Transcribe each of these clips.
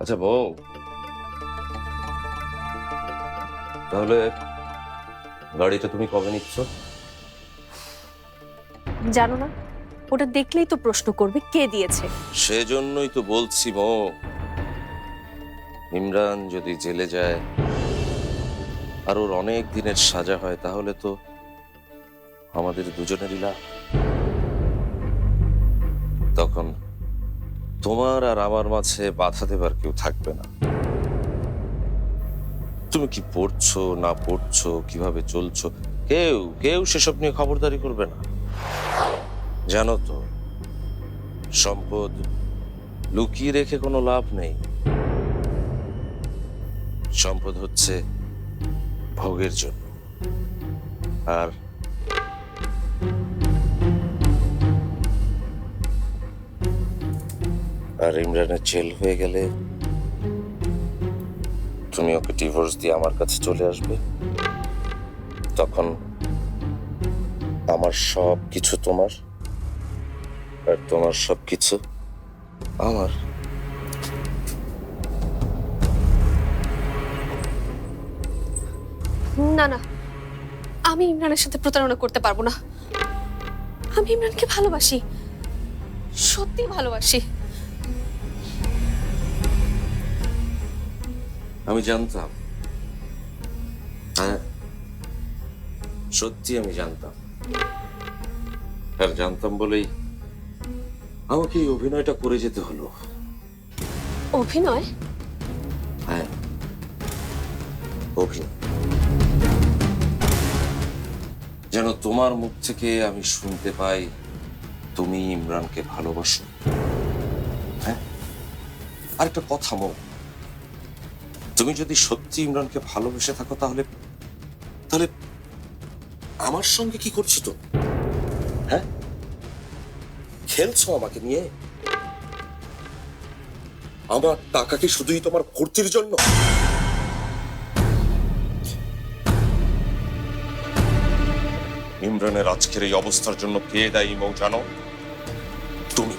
আচ্ছা বউ, তাহলে গাড়িটা তুমি কবে নিচ্ছ? জানো না, ওটা দেখলেই তো প্রশ্ন করবে কে দিয়েছে। সেজন্যই তো বলছি বউ, ইমরান যদি জেলে যায় আর ওর অনেক দিনের সাজা হয় তাহলে তো আমাদের দুজনেরই লাভ। তখন তোমার আর আমার মাঝে বাধা দেবার কেউ থাকবে না। তুমি কি পড়ছো না পড়ছো, কিভাবে চলছো, কেউ কেউ সেসব নিয়ে খবরদারি করবে না। জানো তো, সম্পদ লুকিয়ে রেখে কোনো লাভ নেই। সম্পদ হচ্ছে ভোগের জন্য। আর আর ইমরানের জেল হয়ে গেলে তুমি ওকে ডিভোর্স দিয়ে আমার কাছে চলে আসবে। তখন আমার সব কিছু তোমার আর তোমার সব কিছু আমার। না না, আমি ইমরানের সাথে প্রতারণা করতে পারবো না। আমি ইমরানকে ভালোবাসি, সত্যি ভালোবাসি। আমি জানতাম, হ্যাঁ সত্যি আমি জানতাম। আর জানতাম বলেই আমাকে এই অভিনয়টা করে যেতে হলো। অভিনয়? হ্যাঁ, অভিনয়। যেন তোমার মুখ থেকে আমি শুনতে পাই তুমি ইমরানকে ভালোবাসো। হ্যাঁ, আর একটা কথা মৌ, তুমি যদি সত্যি ইমরানকে ভালোবেসে থাকো তাহলে তাহলে আমার সঙ্গে কি করছো তো? হ্যাঁ, খেলছো আমাকে নিয়ে? আমার টাকা কি শুধুই তোমার ফুর্তির জন্য? ইমরানের আজকের এই অবস্থার জন্য কে দায়ী মৌ জানো? তুমি।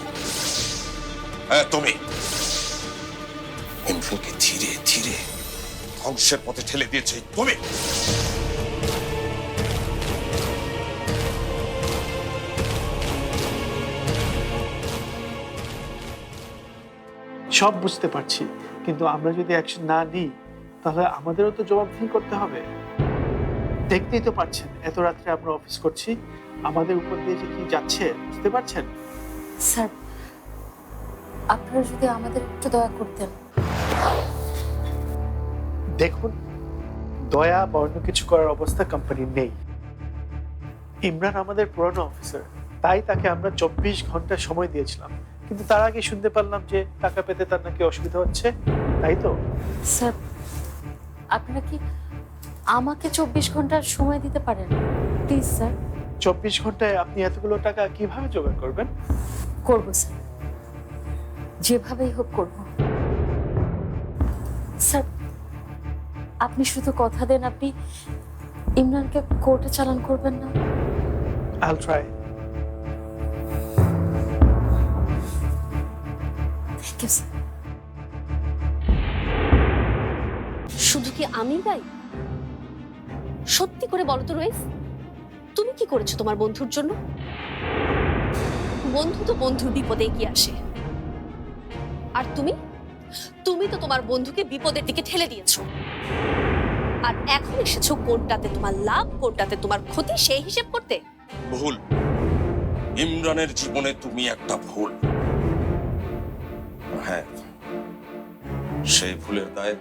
হ্যাঁ তুমি। ইমরানকে ধীরে ধীরে ধ্বংসের পথে ঠেলে দিয়েছে তুমি। সব বুঝতে পারছি, কিন্তু আমরা যদি অ্যাকশন না নিই তাহলে আমাদেরও তো জবাবদিহি করতে হবে। দেখতেই তো পাচ্ছেন এত রাত্রে আমরা অফিস করছি, আমাদের উপর দিয়ে যে কি যাচ্ছে বুঝতে পারছেন। স্যার, আপনারা যদি আমাদের একটু দয়া করতেন। দেখুন, দয়া বা অন্য কিছু করার অবস্থা কোম্পানির নেই। ইমরান আমাদের পুরনো অফিসার, তাই তাকে আমরা 24 ঘন্টা সময় দিয়েছিলাম, কিন্তু তার আগে শুনতে পারলাম যে টাকা পেতে তার নাকি অসুবিধা হচ্ছে, তাই তো? স্যার, আপনারা কি আমাকে 24 ঘন্টার সময় দিতে পারেন প্লিজ? স্যার, 24 ঘন্টায় আপনি এতগুলো টাকা কিভাবে জোগাড় করবেন? করবো স্যার, যেভাবেই হোক করবো। স্যার, আপনি শুধু কথা দেন আপনি ইমরানকে কোর্টে চালান করবেন না। I'll try. Thank you sir. শুধু কি আমি দায়ী? সত্যি করে বলো তো রইস, তুমি কি করেছো তোমার বন্ধুর জন্য? বন্ধু তো বন্ধুর বিপদে কি আসে, আর তুমি তুমি তো তোমার বন্ধুকে বিপদের দিকে ঠেলে দিয়েছো। আর এখন এসেছো কোনটাতে তোমার লাভ কোনটাতে তোমার ক্ষতি সেই হিসেব করতে। ভুল। ইমরানের জীবনে তুমি একটা ভুল। হ্যাঁ, সেই ভুলের দায়